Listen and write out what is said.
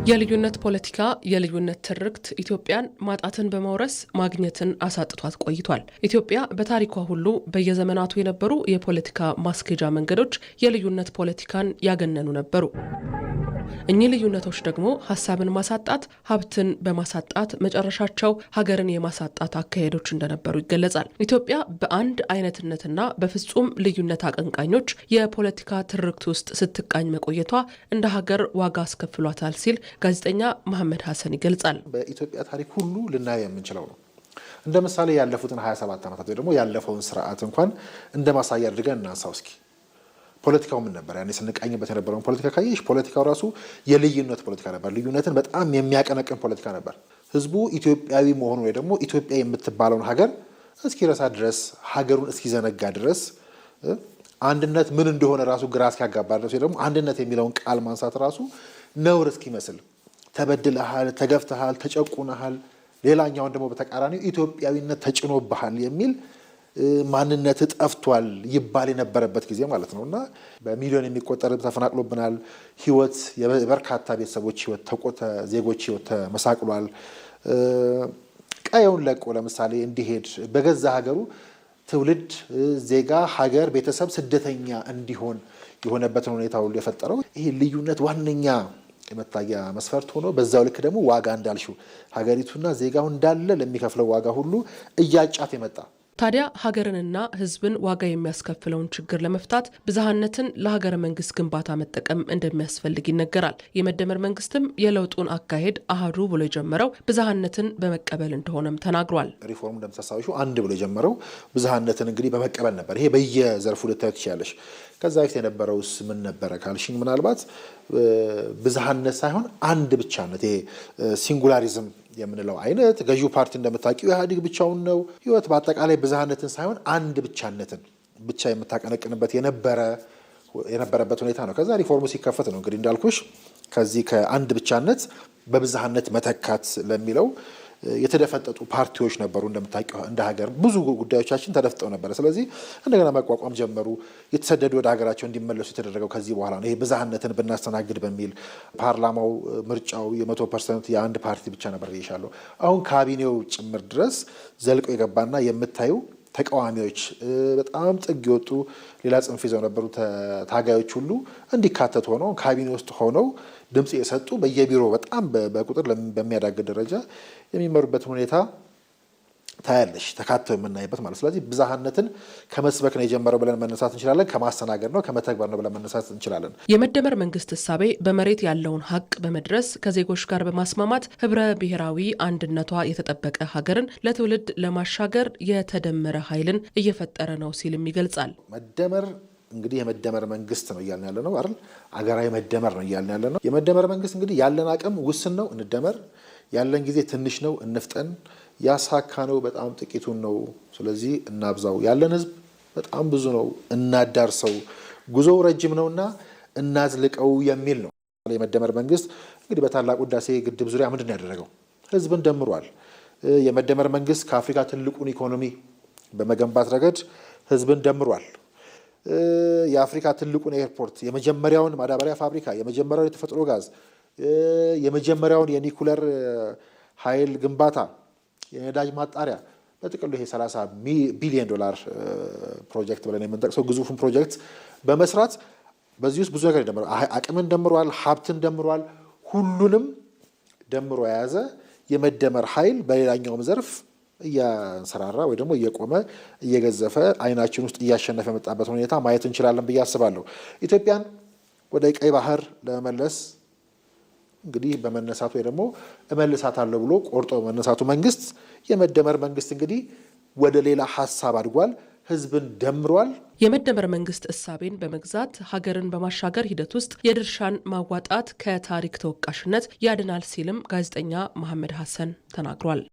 የልዩነት ፖለቲካ የልዩነት ትርክት ኢትዮጵያን ማጣትን በመውረስ ማግኘትን አሳጥቷት ቆይቷል። ኢትዮጵያ በታሪኳ ሁሉ በየዘመናቱ የነበሩ የፖለቲካ ማስኬጃ መንገዶች የልዩነት ፖለቲካን ያገነኑ ነበሩ። እኚህ ልዩነቶች ደግሞ ሀሳብን ማሳጣት፣ ሀብትን በማሳጣት መጨረሻቸው ሀገርን የማሳጣት አካሄዶች እንደነበሩ ይገለጻል። ኢትዮጵያ በአንድ አይነትነትና በፍጹም ልዩነት አቀንቃኞች የፖለቲካ ትርክት ውስጥ ስትቃኝ መቆየቷ እንደ ሀገር ዋጋ አስከፍሏታል ሲል ጋዜጠኛ መሐመድ ሀሰን ይገልጻል። በኢትዮጵያ ታሪክ ሁሉ ልናየው የምንችለው ነው። እንደ ምሳሌ ያለፉትን 27 ዓመታት ወይ ደግሞ ያለፈውን ስርዓት እንኳን እንደ ማሳያ አድርገን እናንሳው እስኪ። ፖለቲካው ምን ነበር? ያኔ ስንቃኝበት የነበረውን ፖለቲካ ካየሽ ፖለቲካው ራሱ የልዩነት ፖለቲካ ነበር። ልዩነትን በጣም የሚያቀነቅን ፖለቲካ ነበር። ህዝቡ ኢትዮጵያዊ መሆኑ ወይ ደግሞ ኢትዮጵያ የምትባለውን ሀገር እስኪረሳ ድረስ፣ ሀገሩን እስኪዘነጋ ድረስ፣ አንድነት ምን እንደሆነ ራሱ ግራ እስኪያጋባ ድረስ ወይ ደግሞ አንድነት የሚለውን ቃል ማንሳት ራሱ ነውር እስኪመስል፣ ተበድለሃል፣ ተገፍተሃል፣ ተጨቁነሃል፣ ሌላኛውን ደግሞ በተቃራኒው ኢትዮጵያዊነት ተጭኖብሃል የሚል ማንነት ጠፍቷል ይባል የነበረበት ጊዜ ማለት ነው። እና በሚሊዮን የሚቆጠር ተፈናቅሎብናል። ህይወት የበርካታ ቤተሰቦች ህይወት ዜጎች ህይወት ተመሳቅሏል። ቀየውን ለቆ ለምሳሌ እንዲሄድ በገዛ ሀገሩ ትውልድ ዜጋ ሀገር ቤተሰብ ስደተኛ እንዲሆን የሆነበትን ሁኔታ ሁሉ የፈጠረው ይሄ ልዩነት ዋነኛ የመታያ መስፈርት ሆኖ በዛው ልክ ደግሞ ዋጋ እንዳልሽው ሀገሪቱና ዜጋው እንዳለ ለሚከፍለው ዋጋ ሁሉ እያጫት የመጣ ታዲያ ሀገርንና ህዝብን ዋጋ የሚያስከፍለውን ችግር ለመፍታት ብዝሃነትን ለሀገረ መንግስት ግንባታ መጠቀም እንደሚያስፈልግ ይነገራል። የመደመር መንግስትም የለውጡን አካሄድ አህዱ ብሎ የጀመረው ብዝሃነትን በመቀበል እንደሆነም ተናግሯል። ሪፎርም እንደምታስታውሹ አንድ ብሎ የጀመረው ብዝሃነትን እንግዲህ በመቀበል ነበር። ይሄ በየዘርፉ ልታዩ ትችያለሽ። ከዛ በፊት የነበረውስ ምን ነበረ ካልሽኝ ምናልባት ብዝሃነት ሳይሆን አንድ ብቻነት፣ ይሄ ሲንጉላሪዝም የምንለው አይነት ገዢው ፓርቲ እንደምታውቂው ኢህአዴግ ብቻውን ነው። ህይወት በአጠቃላይ ብዝሃነትን ሳይሆን አንድ ብቻነትን ብቻ የምታቀነቅንበት የነበረበት ሁኔታ ነው። ከዛ ሪፎርሙ ሲከፈት ነው እንግዲህ እንዳልኩሽ ከዚህ ከአንድ ብቻነት በብዝሃነት መተካት ለሚለው የተደፈጠጡ ፓርቲዎች ነበሩ። እንደምታውቂው እንደ ሀገር ብዙ ጉዳዮቻችን ተደፍጠው ነበረ። ስለዚህ እንደገና መቋቋም ጀመሩ። የተሰደዱ ወደ ሀገራቸው እንዲመለሱ የተደረገው ከዚህ በኋላ ነው። ይሄ ብዝሃነትን ብናስተናግድ በሚል ፓርላማው ምርጫው የ100% የአንድ ፓርቲ ብቻ ነበር ይሻለው። አሁን ካቢኔው ጭምር ድረስ ዘልቆ የገባና የምታዩ ተቃዋሚዎች በጣም ጥግ የወጡ ሌላ ጽንፍ ይዘው ነበሩ ታጋዮች ሁሉ እንዲካተቱ ሆነው ካቢኔ ውስጥ ሆነው ድምጽ የሰጡ በየቢሮ በጣም በቁጥር በሚያዳግድ ደረጃ የሚመሩበትን ሁኔታ ታያለሽ፣ ተካተው የምናይበት ማለት። ስለዚህ ብዝሃነትን ከመስበክ ነው የጀመረው ብለን መነሳት እንችላለን። ከማስተናገድ ነው ከመተግበር ነው ብለን መነሳት እንችላለን። የመደመር መንግስት እሳቤ በመሬት ያለውን ሀቅ በመድረስ ከዜጎች ጋር በማስማማት ህብረ ብሔራዊ አንድነቷ የተጠበቀ ሀገርን ለትውልድ ለማሻገር የተደመረ ኃይልን እየፈጠረ ነው ሲልም ይገልጻል። መደመር እንግዲህ የመደመር መንግስት ነው እያልን ያለ ነው አይደል? አገራዊ መደመር ነው እያልን ያለ ነው። የመደመር መንግስት እንግዲህ ያለን አቅም ውስን ነው፣ እንደመር። ያለን ጊዜ ትንሽ ነው፣ እንፍጠን። ያሳካነው በጣም ጥቂቱን ነው፣ ስለዚህ እናብዛው። ያለን ህዝብ በጣም ብዙ ነው፣ እናዳርሰው። ጉዞው ረጅም ነውና እናዝልቀው የሚል ነው። የመደመር መንግስት እንግዲህ በታላቁ ህዳሴ ግድብ ዙሪያ ምንድን ነው ያደረገው? ህዝብን ደምሯል። የመደመር መንግስት ከአፍሪካ ትልቁን ኢኮኖሚ በመገንባት ረገድ ህዝብን ደምሯል። የአፍሪካ ትልቁን ኤርፖርት፣ የመጀመሪያውን ማዳበሪያ ፋብሪካ፣ የመጀመሪያውን የተፈጥሮ ጋዝ፣ የመጀመሪያውን የኒኩለር ኃይል ግንባታ፣ የነዳጅ ማጣሪያ፣ በጥቅሉ ይሄ 30 ቢሊዮን ዶላር ፕሮጀክት ብለን የምንጠቅሰው ግዙፉን ፕሮጀክት በመስራት በዚህ ውስጥ ብዙ ነገር ደምሯል። አቅምን ደምሯል፣ ሀብትን ደምሯል። ሁሉንም ደምሮ የያዘ የመደመር ኃይል በሌላኛውም ዘርፍ እያንሰራራ ወይ ደግሞ እየቆመ እየገዘፈ አይናችን ውስጥ እያሸነፈ የመጣበት ሁኔታ ማየት እንችላለን ብዬ አስባለሁ። ኢትዮጵያን ወደ ቀይ ባህር ለመመለስ እንግዲህ በመነሳቱ ወይ ደግሞ እመልሳታለሁ ብሎ ቆርጦ በመነሳቱ መንግስት የመደመር መንግስት እንግዲህ ወደ ሌላ ሀሳብ አድጓል። ህዝብን ደምሯል። የመደመር መንግስት እሳቤን በመግዛት ሀገርን በማሻገር ሂደት ውስጥ የድርሻን ማዋጣት ከታሪክ ተወቃሽነት ያድናል ሲልም ጋዜጠኛ መሐመድ ሀሰን ተናግሯል።